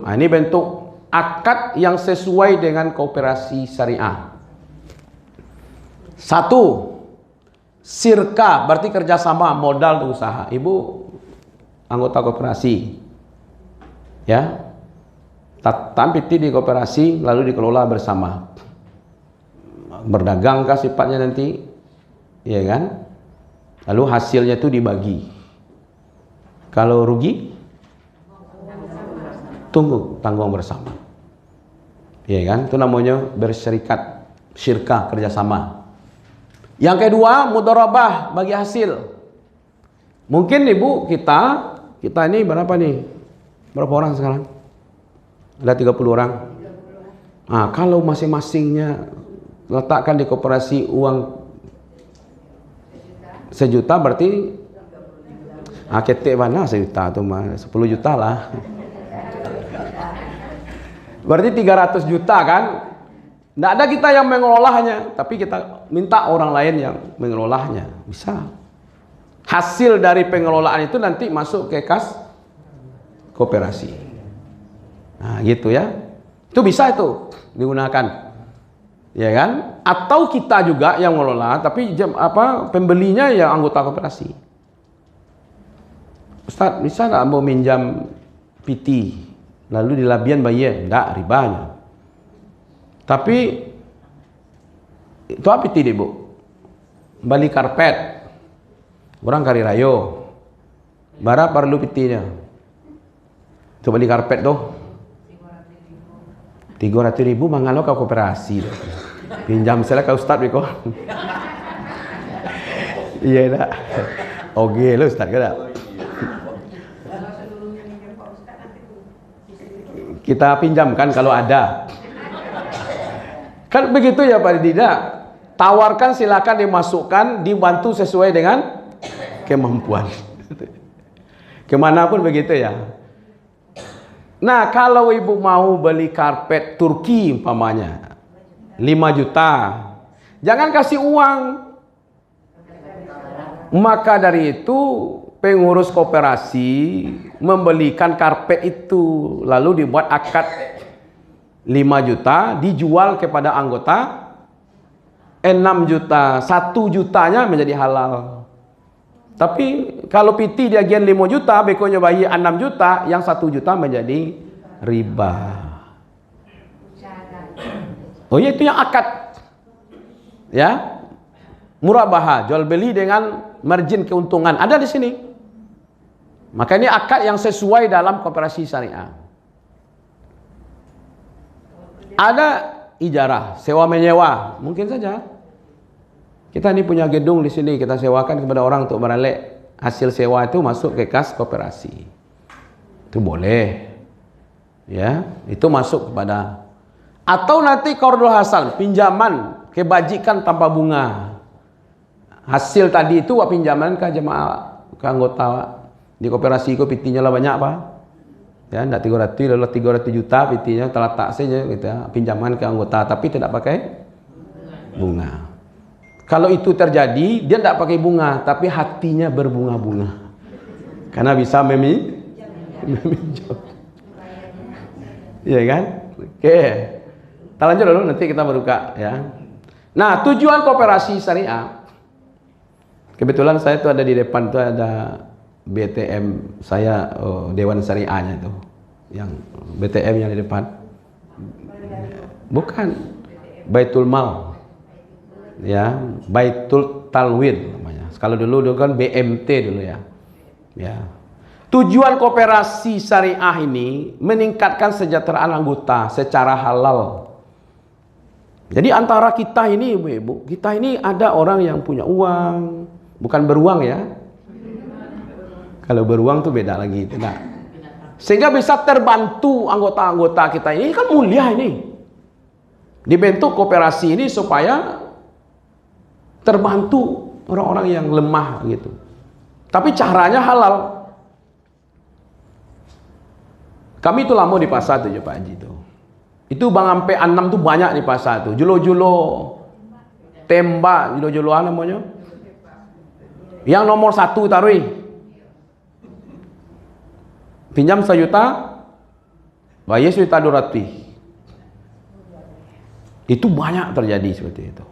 Nah, ini bentuk akad yang sesuai dengan koperasi syariah. Satu, sirka berarti kerjasama modal dan usaha. Ibu anggota koperasi, ya, tampiti di koperasi lalu dikelola bersama. Berdagangkah sifatnya nanti, ya kan? Lalu hasilnya itu dibagi. Kalau rugi, tanggung bersama. Ya kan? Itu namanya berserikat, syirkah, kerjasama. Yang kedua, mudharabah, bagi hasil. Mungkin ibu kita ini berapa nih? Berapa orang sekarang? Ada 30 orang. Nah, kalau masing-masingnya letakkan di koperasi uang 1 juta, berarti ketek mana 1 juta tuh mah 10 juta lah. Berarti 300 juta kan? Nggak ada kita yang mengelolanya, tapi kita minta orang lain yang mengelolanya. Bisa. Hasil dari pengelolaan itu nanti masuk ke kas koperasi. Nah, gitu ya. Itu bisa itu digunakan. Ya kan? Atau kita juga yang mengelola, tapi pembelinya ya anggota koperasi. Ustaz, bisa nggak mau minjam PT, lalu di labian bayar? Enggak, ribanya. Tapi itu apa PT, Bu? Beli karpet, orang kari rayo, bara perlu PT-nya. Coba beli karpet tuh 300.000 mangalo ke koperasi. Pinjam saya ke Ustaz Biko. Iya dah. Oke lo Ustaz kada. Kita pinjamkan kalau ada. Kan begitu ya Pak Dida. Tawarkan, silakan dimasukkan, dibantu sesuai dengan kemampuan. Kemanapun begitu ya. Nah, kalau ibu mau beli karpet Turki umpamanya 5 juta, jangan kasih uang. Maka dari itu pengurus koperasi membelikan karpet itu, lalu dibuat akad 5 juta, dijual kepada anggota 6 juta, 1 jutanya menjadi halal. Tapi kalau PT dia gian 5 juta, bekonya bayi 6 juta, yang 1 juta menjadi riba. Oh iya, itu yang akad. Ya. Murabaha, jual beli dengan margin keuntungan ada di sini. Maka ini akad yang sesuai dalam koperasi syariah. Ada ijarah, sewa menyewa, mungkin saja. Kita ini punya gedung di sini, kita sewakan kepada orang untuk beralek. Hasil sewa itu masuk ke kas koperasi. Itu boleh. Ya, itu masuk kepada. Atau nanti qardul hasan, pinjaman kebajikan tanpa bunga. Hasil tadi itu pinjaman ke jemaah, ke anggota di koperasi itu PT-nya lah banyak apa? Ya, enggak 300, lalu 300 juta PT-nya terletak saja gitu ya, pinjaman ke anggota tapi tidak pakai bunga. Kalau itu terjadi, dia tidak pakai bunga, tapi hatinya berbunga-bunga. Karena bisa meminjam. Iya kan? Oke. Kita lanjut dulu, nanti kita berbuka ya. Nah, tujuan koperasi syariah. Kebetulan saya tuh ada di depan tuh ada BTM saya, Dewan Syariahnya itu. Yang BTM yang di depan. Bukan. Baitul Mal. Ya, Baitul Talwin namanya. Kalau dulu kan BMT dulu ya. Ya. Tujuan koperasi syariah ini meningkatkan kesejahteraan anggota secara halal. Jadi antara kita ini Ibu, kita ini ada orang yang punya uang, bukan beruang ya. Kalau beruang tuh beda lagi, tidak. Sehingga bisa terbantu anggota-anggota kita ini kan mulia ini. Dibentuk koperasi ini supaya terbantu orang-orang yang lemah gitu. Tapi caranya halal. Kami itu lama di pasar tuh Pak Haji tuh. Itu Bang Ampe 6 tuh banyak di pasar tuh. Julo-julo tembak, julo-juloan namanya. Yang nomor 1 taruh. Pinjam 1 juta, bayar sejuta 200. Itu banyak terjadi seperti itu.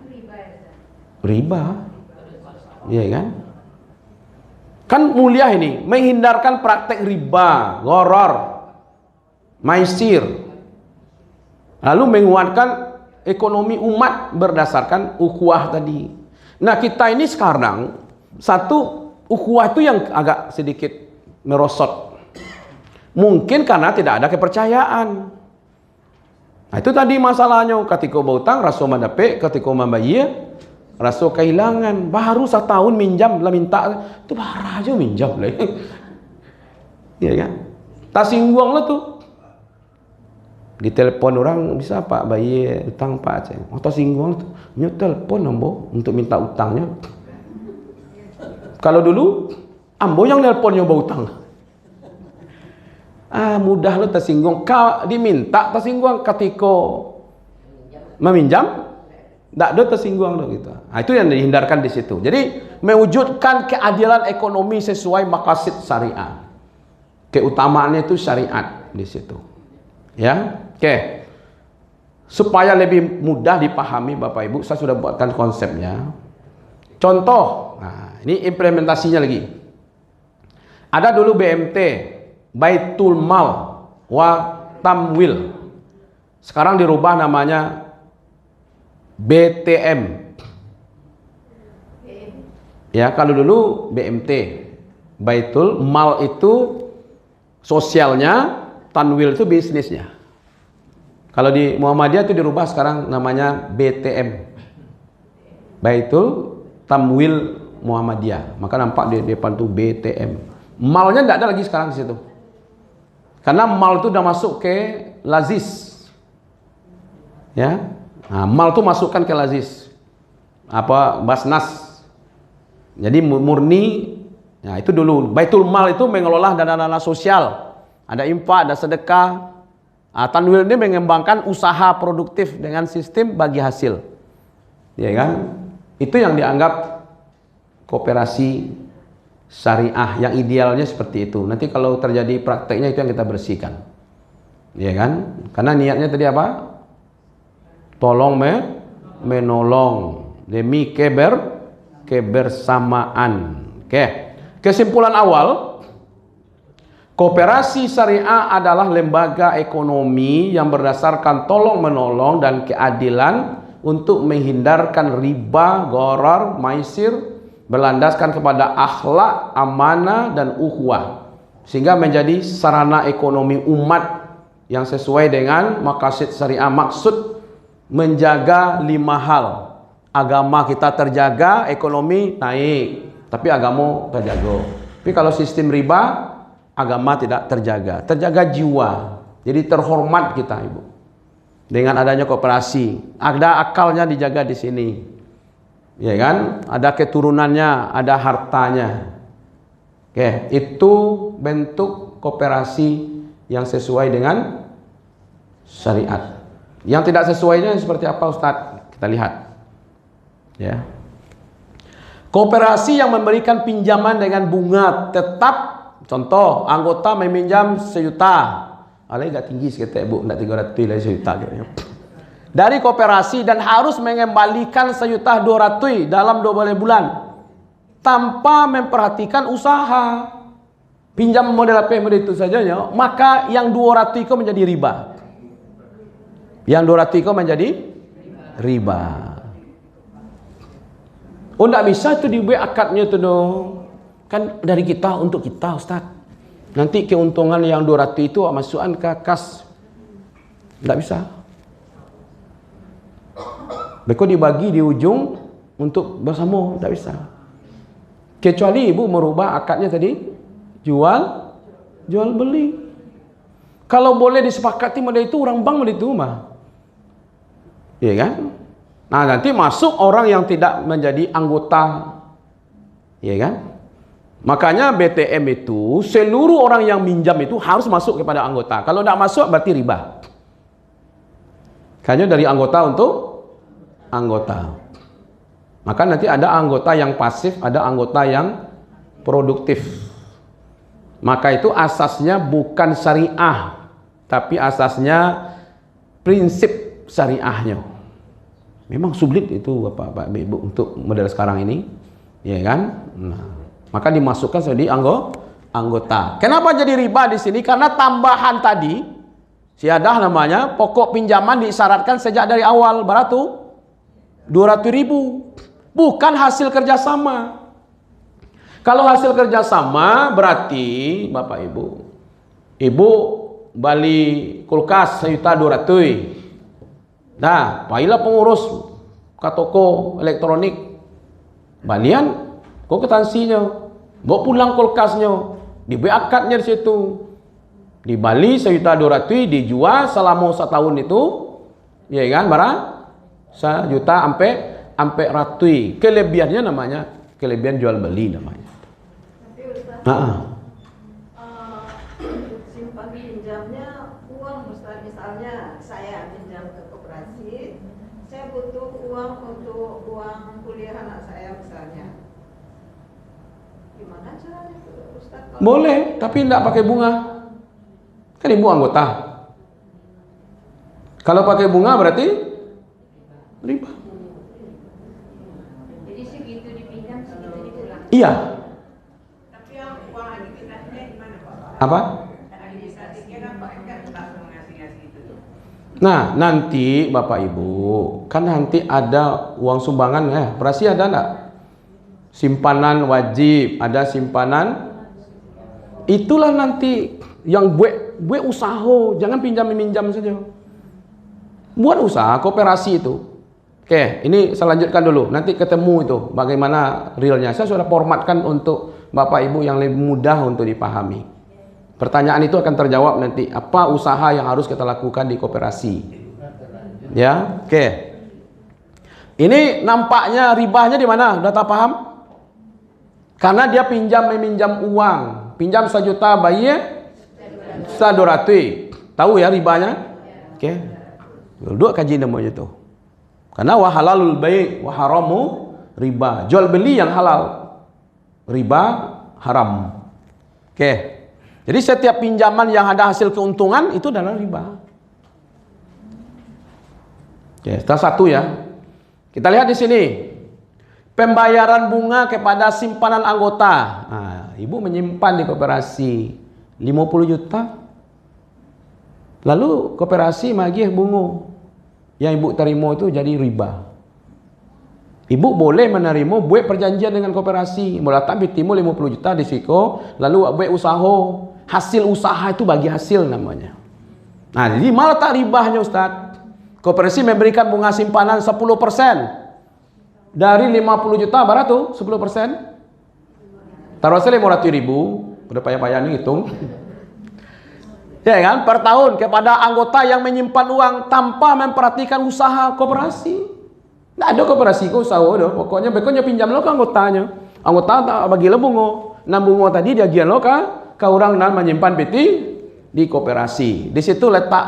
Riba. Iya kan? Kan mulia ini, menghindarkan praktek riba, gharar, maisir. Lalu menguatkan ekonomi umat berdasarkan ukhuwah tadi. Nah, kita ini sekarang satu ukhuwah itu yang agak sedikit merosot. Mungkin karena tidak ada kepercayaan. Nah, itu tadi masalahnya. Ketika berhutang, rasa mendapat, ketika membayar, rasa kehilangan. Baru 1 tahun minjam lah minta, itu baru aja minjam lah. Iya kan? Tak singgung lah tuh. Di telepon orang, bisa Pak bayar utang Pak. Oh, tak singgung tuh. Nyo telepon ambo untuk minta utangnya. Kalau dulu ambo yang nelpon nyoba utang. Mudah lo tersinggung. Kau diminta tersinggung ketika meminjam, tidak ada tersinggung lo gitu. Itu yang dihindarkan di situ. Jadi mewujudkan keadilan ekonomi sesuai maqasid syariah. Keutamaannya itu syariat di situ. Ya, oke. Supaya lebih mudah dipahami Bapak Ibu, saya sudah buatkan konsepnya. Contoh, nah ini implementasinya lagi. Ada dulu BMT, Baitul Mal wa Tamwil. Sekarang dirubah namanya BTM. Ya, kalau dulu BMT, Baitul Mal itu sosialnya, Tanwil itu bisnisnya. Kalau di Muhammadiyah itu dirubah sekarang namanya BTM, Baitul Tamwil Muhammadiyah. Maka nampak di depan tuh BTM. Malnya tidak ada lagi sekarang di situ. Karena mal itu sudah masuk ke lazis. Ya. Nah, mal itu masukkan ke lazis. Basnas. Jadi murni. Nah, itu dulu Baitul Mal itu mengelola dana-dana sosial. Ada infak, ada sedekah. Tanwil ini mengembangkan usaha produktif dengan sistem bagi hasil. Ya kan? Itu yang dianggap koperasi syariah yang idealnya seperti itu. Nanti kalau terjadi prakteknya itu yang kita bersihkan. Ya kan? Karena niatnya tadi apa? Tolong menolong demi kebersamaan. Oke. Kesimpulan awal, koperasi syariah adalah lembaga ekonomi yang berdasarkan tolong-menolong dan keadilan untuk menghindarkan riba, gharar, maisir, berlandaskan kepada akhlak, amanah, dan ukhuwah, sehingga menjadi sarana ekonomi umat yang sesuai dengan maqasid syariah. Maksud menjaga 5 hal. Agama kita terjaga, ekonomi naik, tapi agama terjaga. Tapi kalau sistem riba, agama tidak terjaga, terjaga jiwa. Jadi terhormat kita, Ibu. Dengan adanya koperasi, ada akalnya dijaga di sini. Ya kan? Ada keturunannya, ada hartanya. Oke, itu bentuk koperasi yang sesuai dengan syariat. Yang tidak sesuainya seperti apa, Ustadz? Kita lihat. Ya. Koperasi yang memberikan pinjaman dengan bunga tetap. Contoh, anggota meminjam 1 juta. Alay agak tinggi sikit Bu, nak 300 lah 1 juta. Dari koperasi dan harus mengembalikan 1.200.000 dalam 12 bulan tanpa memperhatikan usaha. Pinjam model apa model itu saja ya, maka yang 200 itu menjadi riba. Yang 200 itu menjadi riba. Oh, tidak bisa itu dibuat akadnya itu dong. Kan dari kita untuk kita, Ustaz. Nanti keuntungan yang 200 itu masukkan ke kas. Tidak bisa. Mereka dibagi di ujung untuk bersama. Tidak bisa. Kecuali ibu merubah akadnya tadi. Jual beli. Kalau boleh disepakati model itu, orang bank model itu mah. Iya kan? Nah, nanti masuk orang yang tidak menjadi anggota. Iya kan? Makanya BTM itu seluruh orang yang minjam itu harus masuk kepada anggota. Kalau tidak masuk berarti riba. Hanya dari anggota untuk anggota. Maka nanti ada anggota yang pasif, ada anggota yang produktif. Maka itu asasnya bukan syariah, tapi asasnya prinsip syariahnya. Memang sulit itu Bapak Ibu untuk model sekarang ini, ya kan? Nah, maka dimasukkan jadi anggota. Kenapa jadi riba di sini? Karena tambahan tadi, siadah namanya, pokok pinjaman disyaratkan sejak dari awal berapa? 200.000. Bukan hasil kerjasama. Kalau hasil kerjasama berarti Bapak Ibu beli kulkas 1.200.000. Nah, pailah pengurus ke toko elektronik balian kompetensinya, bawa pulang kulkasnya, dibeli akadnya di situ, di Bali 1.200.000 dijual selama setahun itu, ya kan, barang 1 juta sampai ratui. Kelebihannya namanya kelebihan jual beli namanya. Tapi Ustaz, simpan pinjamnya uang Ustaz, misalnya saya pinjam ke koperasi, saya butuh uang untuk uang kuliah anak saya misalnya. Gimana caranya Ustaz? Boleh, tapi tidak pakai bunga. Kan ibu anggota. Kalau pakai bunga berarti riba. Jadi segitu dipinjam, segitu dipulang. Iya. Tapi yang uang administrasinya gimana Pak? Apa? Administrasinya kan Pak kan langsung ngasih-ngasih itu. Nah, nanti Bapak Ibu, kan nanti ada uang sumbangan ya. Berarti ada enggak? Simpanan wajib, ada simpanan. Itulah nanti yang buat usaha, jangan pinjam-minjam saja. Buat usaha koperasi itu. Oke, ini saya lanjutkan dulu. Nanti ketemu itu bagaimana realnya. Saya sudah formatkan untuk Bapak Ibu yang lebih mudah untuk dipahami. Pertanyaan itu akan terjawab nanti. Apa usaha yang harus kita lakukan di koperasi? Ya, oke. Ini nampaknya ribanya di mana? Sudah tak paham? Karena dia meminjam uang. Pinjam 1 juta, bayar 1.200.000. Tahu ya ribanya? Oke. Duduk kaji namanya itu. Karena wa halalul bai' wa haramu riba. Jual beli yang halal, riba haram. Oke. Jadi setiap pinjaman yang ada hasil keuntungan itu adalah riba. Oke, salah satu ya. Kita lihat di sini. Pembayaran bunga kepada simpanan anggota. Nah, ibu menyimpan di koperasi 50 juta. Lalu koperasi magih bunga. Yang ibu terima itu jadi riba. Ibu boleh menerima buat perjanjian dengan koperasi. Mulai tapi timbul 50 juta di siko, lalu buat usaha. Hasil usaha itu bagi hasil namanya. Nah, jadi malah tak ribahnya Ustaz. Koperasi memberikan bunga simpanan 10%. Dari 50 juta berapa tuh? 10%. Taruh saja 500.000. Udah payah-payah nih hitung. Ya kan? Per tahun kepada anggota yang menyimpan uang tanpa memperhatikan usaha koperasi. Nggak ada koperasi ke usaha dah. Pokoknya pinjam lo ke anggotanya. Anggota tak bagi lo bunga. Nah bunga tadi dia gian lo ke orang dan menyimpan PT di koperasi. Di situ letak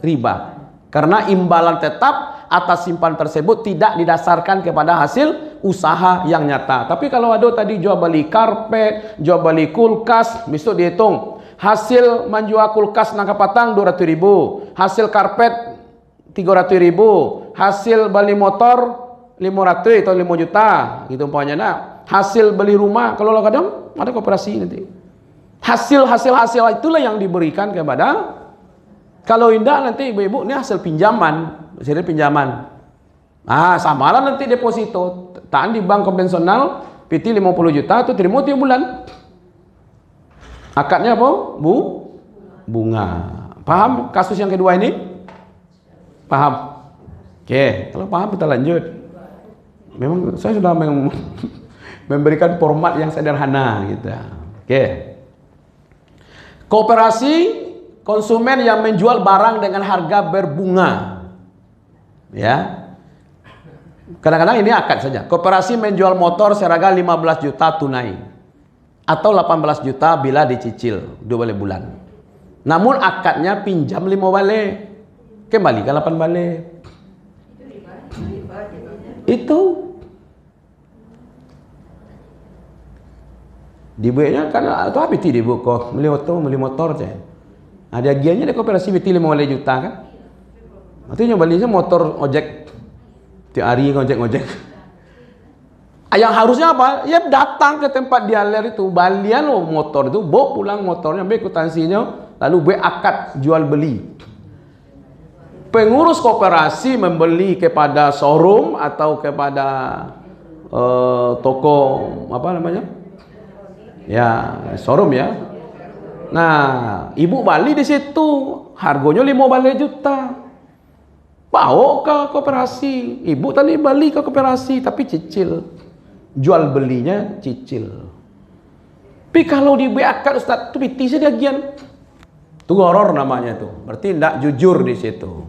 riba. Karena imbalan tetap atas simpan tersebut tidak didasarkan kepada hasil usaha yang nyata. Tapi kalau ada tadi jual beli karpet, jual beli kulkas, besok dihitung. Hasil menjual kulkas nangka patang 200.000, hasil karpet 300.000, hasil beli motor 500 atau 5 juta, gitu umpamanya. Nah, hasil beli rumah kalau lo kadang ada koperasi nanti. Hasil itulah yang diberikan kepada. Kalau indah nanti ibu-ibu ini hasil pinjaman, hasil pinjaman. Ah, samalah nanti deposito. Tahan di bank konvensional, PT 50 juta itu terima tiap bulan. Akadnya apa? Bunga. Paham kasus yang kedua ini? Paham? Oke, kalau paham kita lanjut. Memang saya sudah memberikan format yang sederhana gitu. Oke. Koperasi konsumen yang menjual barang dengan harga berbunga. Ya. Kadang-kadang ini akad saja. Koperasi menjual motor seharga 15 juta tunai atau 18 juta bila dicicil 2 bulan. Namun akadnya pinjam 5 balik, kembali ke 8 balik. Itu dibuatnya kan atau apa ti dibuat kok beli motor aja. Ada agiannya di koperasi beti 5 juta kan. Artinya balinya motor ojek tiap hari ngojek-ngojek. Yang harusnya apa? Ya datang ke tempat dialer itu, balian lo motor itu, bawa pulang motornya, ambil kwitansinya, lalu akad jual beli. Pengurus koperasi membeli kepada showroom atau kepada toko apa namanya? Ya, showroom ya. Nah, ibu bali di situ, harganya 5 juta. Bawa ke koperasi. Ibu tadi bali ke koperasi tapi cicil. Jual belinya cicil. Tapi kalau di akad Ustaz, itu biti saja agian. Itu goror namanya tuh. Berarti tidak jujur di situ.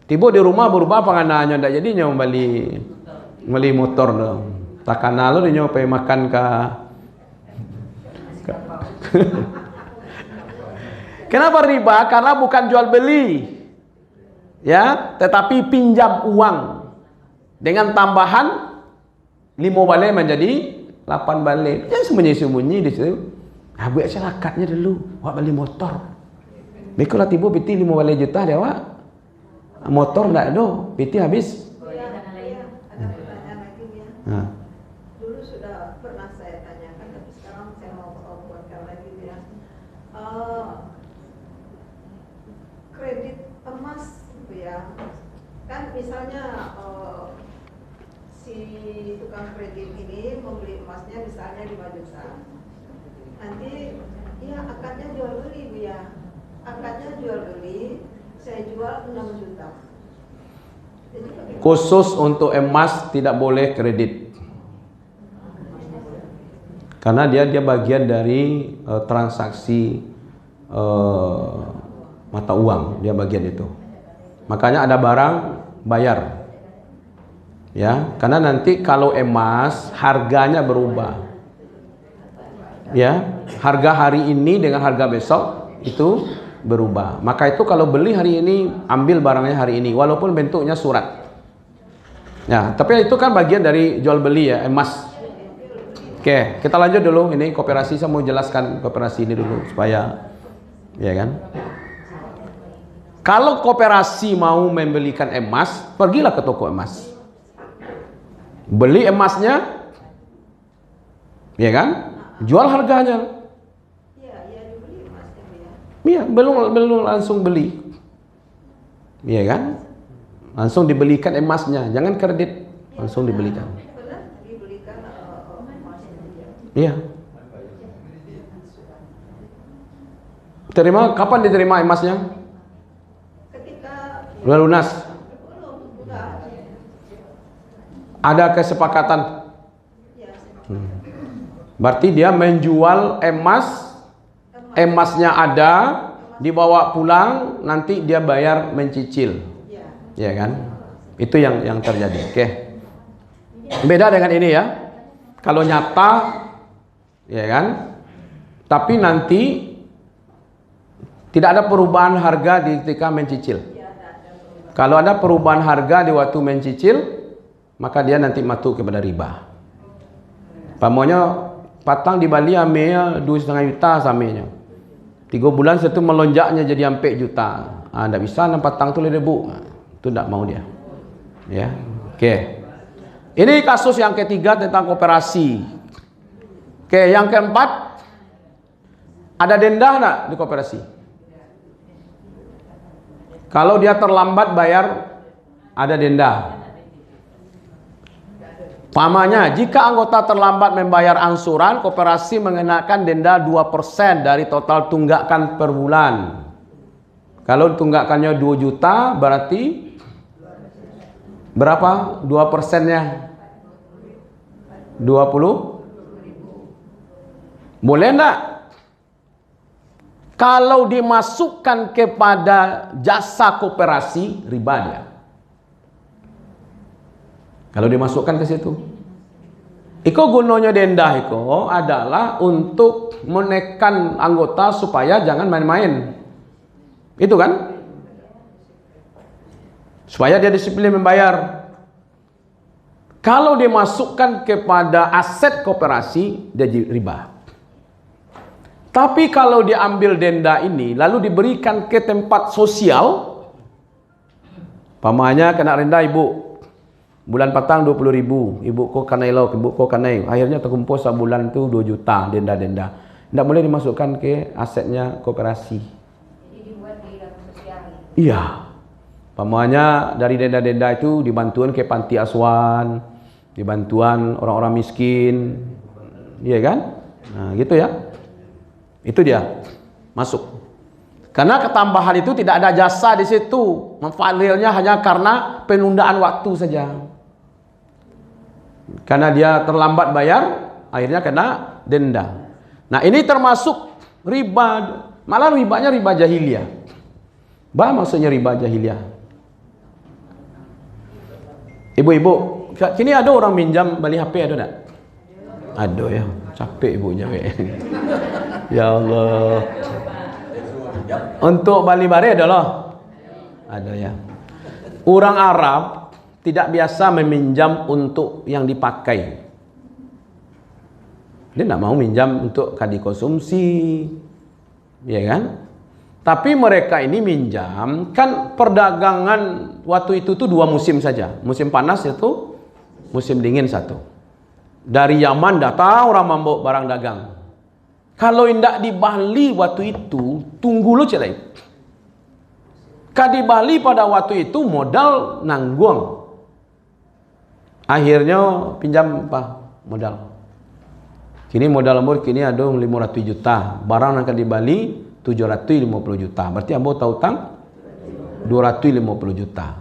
Tiba di rumah berubah panganannya, tidak jadinya beli motor dong. Takkan lalu dia nyoba makan ke Kenapa riba? Karena bukan jual beli. Ya, tetapi pinjam uang dengan tambahan 5 balai menjadi 8 balai. Jangan sembunyi-sembunyi di situ. Buat akadnya dulu, wak beli motor. Bekolah tiba piti 5 balai juta dia wak. Motor enggak ada, piti habis. Ada pertanyaan lagi ya. Dulu sudah pernah saya tanyakan, tapi sekarang saya mau buatkan lagi ya. Kredit emas gitu ya. Kan misalnya si tukang kredit ini membeli emasnya misalnya 5 juta. Nanti ya akadnya jual beli Bu ya. Akadnya jual beli, saya jual 6 juta. Jadi, khusus untuk emas tidak boleh kredit. Karena dia bagian dari transaksi mata uang, dia bagian itu. Makanya ada barang bayar. Ya, karena nanti kalau emas harganya berubah. Ya, harga hari ini dengan harga besok itu berubah. Maka itu kalau beli hari ini, ambil barangnya hari ini walaupun bentuknya surat. Ya, tapi itu kan bagian dari jual beli ya, emas. Oke, kita lanjut dulu. Ini koperasi, saya mau jelaskan koperasi ini dulu supaya ya kan. Kalau koperasi mau membelikan emas, pergilah ke toko emas. Beli emasnya, ya kan? Jual harganya. Iya, belum langsung beli. Iya kan? Langsung dibelikan emasnya, jangan kredit, langsung dibelikan. Iya. Terima, kapan diterima emasnya? Udah lunas. Ada kesepakatan. Berarti dia menjual emas, emasnya ada, dibawa pulang, nanti dia bayar mencicil. Ya kan? Itu yang terjadi. Oke. Beda dengan ini ya. Kalau nyata ya kan? Tapi nanti tidak ada perubahan harga ketika mencicil. Kalau ada perubahan harga di waktu mencicil, maka dia nanti masuk kepada riba. Pamonya patang di Bali ambil 2,5 juta samanya. 3 bulan setelah melonjaknya jadi 4 juta. Tidak bisa 6 patang tu 1,000. Itu tidak mau dia. Ya. Oke. Ini kasus yang ketiga tentang koperasi. Oke, yang keempat, ada denda enggak di koperasi? Kalau dia terlambat bayar, ada denda. Pamannya, jika anggota terlambat membayar angsuran, koperasi mengenakan denda 2% dari total tunggakan per bulan. Kalau tunggakannya 2 juta, berarti berapa? 2%-nya? 20? Boleh enggak? Kalau dimasukkan kepada jasa koperasi, riba dia. Kalau dimasukkan ke situ. Iko gunanya denda iko adalah untuk menekan anggota supaya jangan main-main. Itu kan? Supaya dia disiplin membayar. Kalau dimasukkan kepada aset koperasi, dia riba. Tapi kalau dia ambil denda ini lalu diberikan ke tempat sosial, pamannya kena denda ibu, bulan patang 20.000, ibu kau kanai lo, ibu kau kanai, akhirnya terkumpul sebulan tu 2 juta denda-denda, tidak boleh dimasukkan ke asetnya koperasi. Jadi dibuat di dalam sosial. Iya, pamannya dari denda-denda itu dibantuan ke panti asuhan, dibantuan orang-orang miskin, iya kan? Nah gitu ya. Itu dia masuk. Karena ketambahan itu tidak ada jasa di situ. Manfaatnya hanya karena penundaan waktu saja. Karena dia terlambat bayar, akhirnya kena denda. Nah, ini termasuk riba. Malah ribanya riba jahiliyah. Bah maksudnya riba jahiliyah. Ibu-ibu, kini ada orang minjam beli HP ada tak? Ada ya. Capek ibu jawab. Ya Allah. Untuk Bali Bare adalah ada ya. Orang Arab tidak biasa meminjam untuk yang dipakai. Dia tidak mau minjam untuk kadi konsumsi, ya kan? Tapi mereka ini minjam, kan perdagangan waktu itu tuh 2 musim saja. Musim panas itu, musim dingin satu. Dari Yaman datang orang mambok barang dagang. Kalau indak di Bali waktu itu, tunggu lo celai. Di Bali pada waktu itu modal nanggung. Akhirnya pinjam apa? Modal. Kini modal lembur kini ada 500 juta. Barang yang di Bali 750 juta. Berarti ambo tahu tang 250 juta.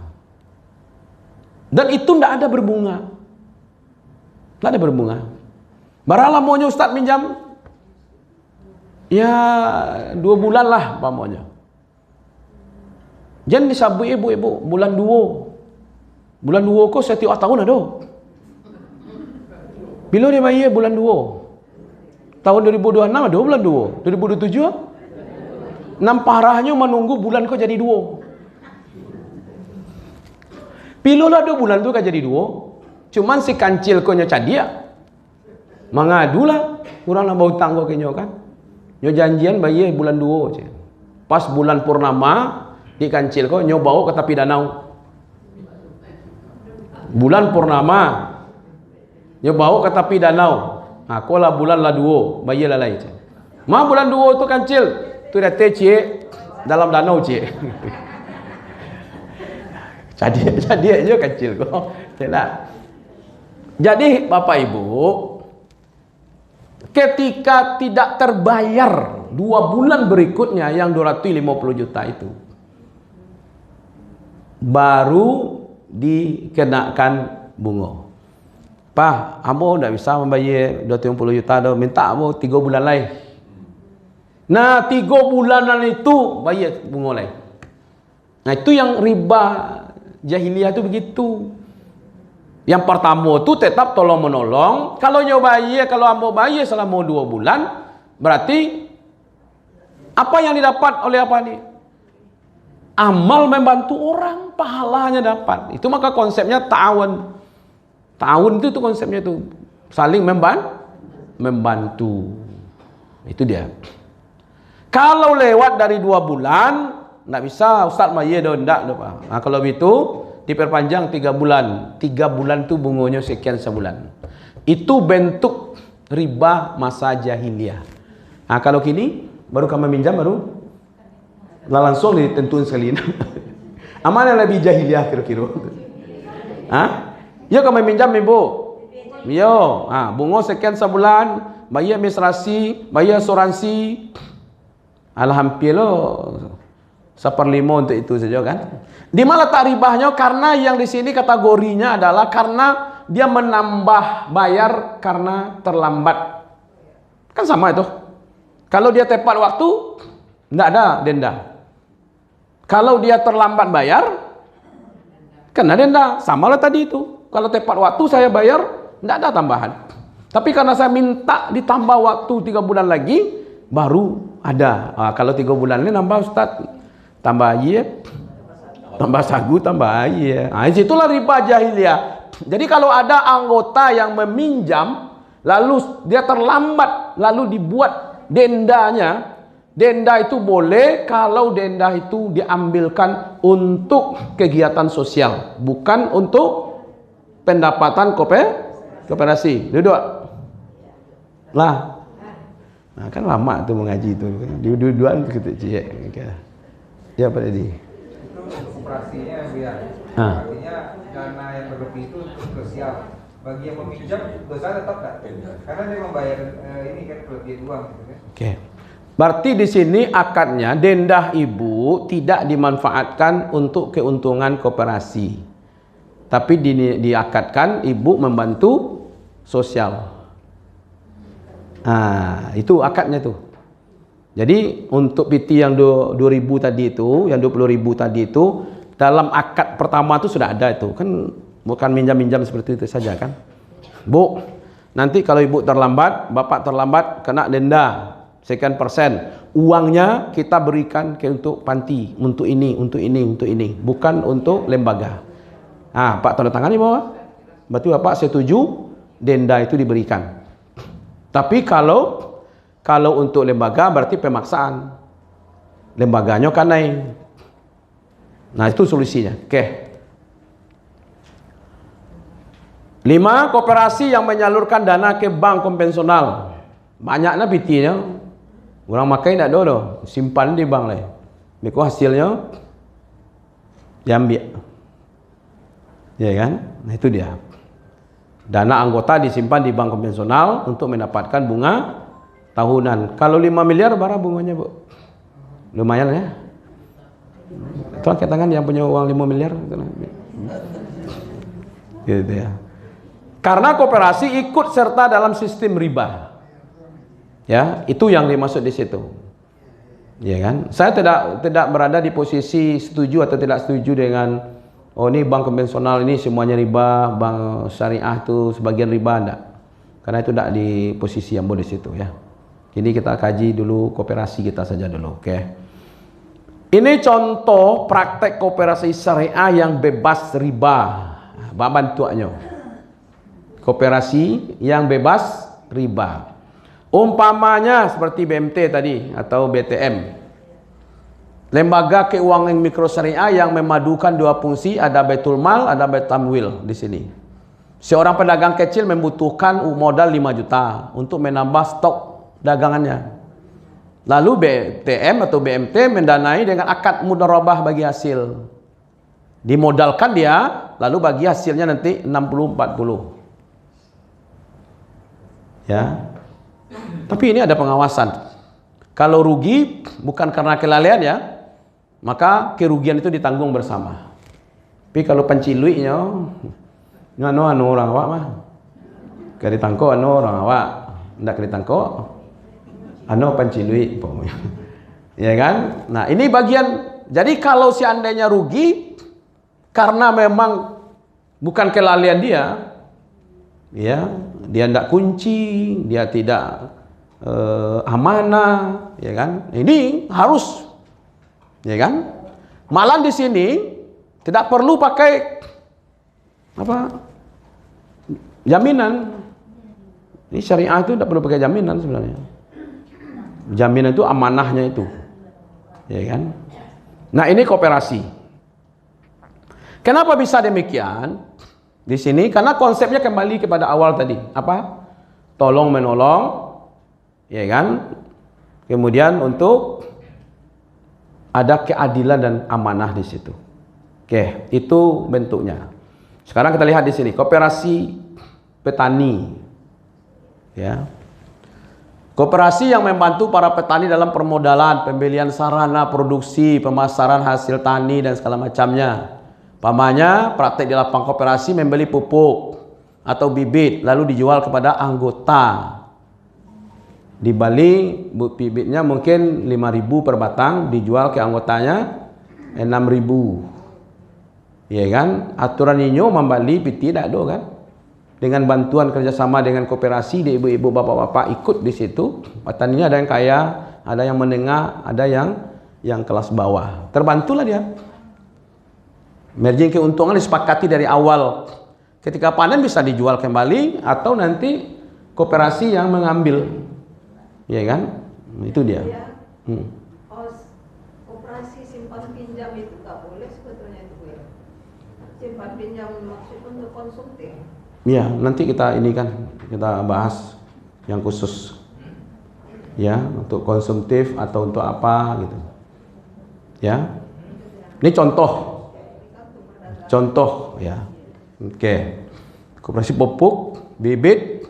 Dan itu tidak ada berbunga. Tidak ada berbunga. Baralah maunya Ustaz minjam, ya 2 bulan lah pamonya. Jangan disabu ibu-ibu bulan 2. Bulan 2 kok setiap tahun ada. Bila dia bayar bulan 2. Tahun 2026 ada bulan 2. 2027 enam parahnya menunggu bulan kok jadi 2. Bila ada bulan tu kan jadi 2. Cuman si kancil ko nya cadia. Mangadulah, kurang lah bau tanggo kenyo kan. Nyo janjian bayar bulan 2 je. Pas bulan purnama di kancil ko nyo bawa ke tepi danau. Bulan purnama nyo bawa ke tepi danau. Ha ko lah bulan lah 2, bayar lah lain je. Ma bulan 2 tu kancil, tu dah cie dalam danau cie. Jadi aja kancil ko. Tidak. Jadi Bapak Ibu, ketika tidak terbayar 2 bulan berikutnya yang 250 juta itu, baru dikenakan bunga. Pak, ambo tidak bisa membayar 250 juta, minta ambo 3 bulan lain. Nah 3 bulanan itu bayar bunga lain. Nah itu yang riba jahiliyah itu begitu. Yang pertama tu tetap tolong menolong. Kalau nyobai, kalau ambo bayar selama 2 bulan, berarti apa yang didapat oleh apa nih? Amal membantu orang, pahalanya dapat. Itu maka konsepnya ta'awun. Ta'awun itu konsepnya itu saling membantu. Itu dia. Kalau lewat dari 2 bulan, tidak bisa Ustaz bayar dah enggak. Nah, kalau itu diperpanjang 3 bulan. 3 bulan tu bunganya sekian sebulan. Itu bentuk riba masa jahiliyah. Nah, kalau kini baru kami minjam baru langsung ditentuin sekali. Aman yang lebih jahiliyah kira-kira. Hah? Yo kami minjam ibu. Yo, bunga sekian sebulan, bayar administrasi, bayar asuransi. Alhamdulillah lo 1/5 untuk itu saja kan. Di mana tak ribahnya? Karena yang di sini kategorinya adalah karena dia menambah bayar karena terlambat. Kan sama itu. Kalau dia tepat waktu, tidak ada denda. Kalau dia terlambat bayar, kena denda. Sama lah tadi itu. Kalau tepat waktu saya bayar, tidak ada tambahan. Tapi karena saya minta ditambah waktu 3 bulan lagi, baru ada. Kalau 3 bulan ini nambah Ustaz, tambah air, tambah sagu, tambah air. Situlah riba jahiliyah. Jadi kalau ada anggota yang meminjam, lalu dia terlambat, lalu dibuat denda itu boleh kalau denda itu diambilkan untuk kegiatan sosial, bukan untuk pendapatan koperasi. Duduk. Lah. Nah, kan lama tuh mengaji itu. Dua-duaan kita cek. Ya Pak Dedi. Itu operasinya biar. Ah. Artinya dana yang berlebih itu untuk sosial. Bagi yang meminjam dosa tetap nggak? Karena dia membayar ini kan kelebihan uang gitu kan. Oke. Berarti di sini akadnya denda ibu tidak dimanfaatkan untuk keuntungan koperasi. Tapi diakadkan ibu membantu sosial. Nah, itu akadnya tuh. Jadi untuk PT yang 2.000 tadi itu, yang 20.000 tadi itu dalam akad pertama itu sudah ada itu. Kan bukan minjam-minjam seperti itu saja kan. Bu, nanti kalau ibu terlambat, bapak terlambat kena denda sekian persen. Uangnya kita berikan untuk panti, untuk ini, untuk ini, untuk ini, bukan untuk lembaga. Ah, Pak tanda tangan di bawah. Berarti bapak setuju denda itu diberikan. Tapi kalau untuk lembaga berarti pemaksaan. Lembaganya kan naik. Nah, itu solusinya. Oke. 5. Koperasi yang menyalurkan dana ke bank konvensional. Banyaknya PT-nya. Orang makai tak ada, simpan di bank lah. Mereka hasilnya diambil. Ya kan? Nah, itu dia. Dana anggota disimpan di bank konvensional untuk mendapatkan bunga tahunan. Kalau 5 miliar berapa bunganya, Bu? Lumayan ya. Itu angkat tangan yang punya uang 5 miliar. Gitu ya. Karena koperasi ikut serta dalam sistem riba. Ya, itu yang dimaksud di situ. Ya kan? Saya tidak berada di posisi setuju atau tidak setuju dengan ini bank konvensional ini semuanya riba, bank syariah itu sebagian riba, enggak. Karena itu tidak di posisi yang boleh situ ya. Jadi kita kaji dulu koperasi kita saja dulu, oke. Ini contoh praktek koperasi syariah yang bebas riba. Bantuannya. Koperasi yang bebas riba. Umpamanya seperti BMT tadi atau BTM. Lembaga keuangan mikro syariah yang memadukan dua fungsi, ada Baitul Mal, ada Baitul Tamwil di sini. Seorang pedagang kecil membutuhkan modal 5 juta untuk menambah stok dagangannya. Lalu BTM atau BMT mendanai dengan akad mudharabah bagi hasil. Dimodalkan dia, lalu bagi hasilnya nanti 60-40. Ya. Tapi ini ada pengawasan. Kalau rugi bukan karena kelalaian ya, maka kerugian itu ditanggung bersama. Tapi kalau penciluinya, anu orang awak mah, kalau ditangkok orang awak, tidak ditangkok, pencilui, ya kan? Nah ini bagian. Jadi kalau seandainya rugi karena memang bukan kelalaian dia, ya dia tidak kunci, dia tidak amanah, ya kan? Ini harus, ya kan? Malah di sini tidak perlu pakai jaminan. Ini syariah itu tidak perlu pakai jaminan sebenarnya. Jaminan itu amanahnya itu, ya kan? Nah ini koperasi. Kenapa bisa demikian? Di sini karena konsepnya kembali kepada awal tadi, apa? Tolong menolong. Ya kan? Kemudian untuk ada keadilan dan amanah di situ. Oke, itu bentuknya. Sekarang kita lihat di sini, koperasi petani. Ya. Koperasi yang membantu para petani dalam permodalan, pembelian sarana produksi, pemasaran hasil tani dan segala macamnya. Pamannya praktek di lapang koperasi membeli pupuk atau bibit lalu dijual kepada anggota. Di Bali bibitnya mungkin 5.000 per batang, dijual ke anggotanya 6.000. Ya kan? Aturan ini membali tidak ada kan? Dengan bantuan kerjasama dengan koperasi, di ibu-ibu bapak-bapak ikut di situ. Petaninya ada yang kaya, ada yang menengah, ada yang kelas bawah. Terbantulah dia. Margin keuntungan disepakati dari awal. Ketika panen bisa dijual kembali atau nanti koperasi yang mengambil. Ya kan? Itu dia. Ya. Hmm. Operasi simpan pinjam itu nggak boleh sebetulnya itu ya. Simpan pinjam maksud untuk konsumtif. Ya, nanti kita ini kan kita bahas yang khusus. Ya, untuk konsumtif atau untuk apa gitu. Ya. Ini contoh. Contoh ya. Oke. Koperasi pupuk, bibit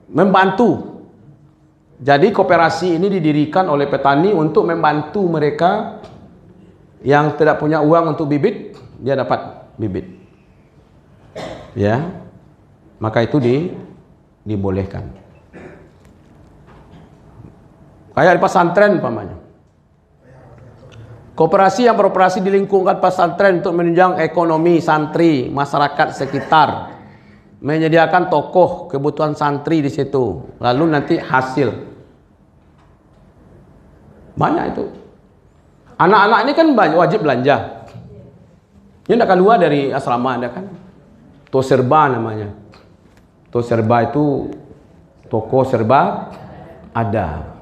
membantu. Jadi koperasi ini didirikan oleh petani untuk membantu mereka yang tidak punya uang untuk bibit, dia dapat bibit. Ya. Maka itu dibolehkan. Kayak di pesantren umpamanya. Koperasi yang beroperasi di lingkungan pesantren untuk menunjang ekonomi santri, masyarakat sekitar, menyediakan tokoh kebutuhan santri di situ. Lalu nanti hasil banyak itu. Anak-anak ini kan wajib belanja. Ini tidak keluar dari asrama ada kan. Toserba namanya. Toserba itu toko serba ada.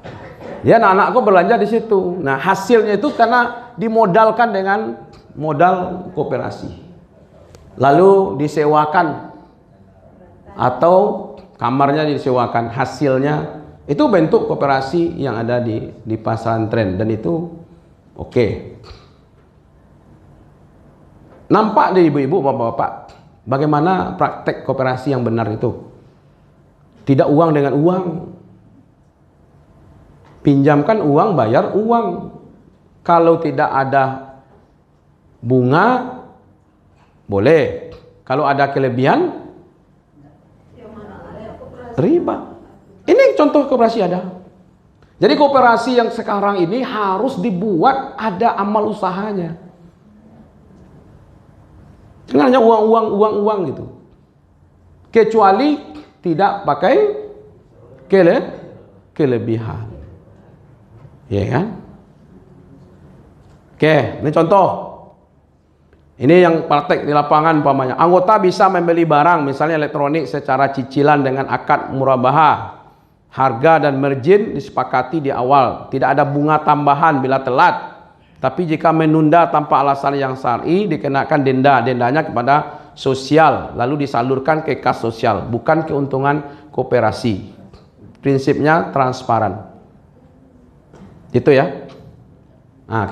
Ya, anak-anakku belanja di situ. Nah, hasilnya itu karena dimodalkan dengan modal koperasi. Lalu disewakan atau kamarnya disewakan. Hasilnya itu bentuk koperasi yang ada di pesantren dan itu oke. Nampak deh ibu-ibu, bapak-bapak, bagaimana praktek koperasi yang benar itu? Tidak uang dengan uang. Pinjamkan uang, bayar uang. Kalau tidak ada bunga, boleh. Kalau ada kelebihan, riba. Ini contoh koperasi ada. Jadi koperasi yang sekarang ini harus dibuat ada amal usahanya. Jangan hanya uang gitu. Kecuali tidak pakai kelebihan. Ya kan? Oke, ini contoh. Ini yang praktek di lapangan umpamanya. Anggota bisa membeli barang misalnya elektronik secara cicilan dengan akad murabahah. Harga dan margin disepakati di awal. Tidak ada bunga tambahan bila telat. Tapi jika menunda tanpa alasan yang syar'i dikenakan denda. Dendanya kepada sosial lalu disalurkan ke kas sosial, bukan keuntungan koperasi. Prinsipnya transparan. Itu ya.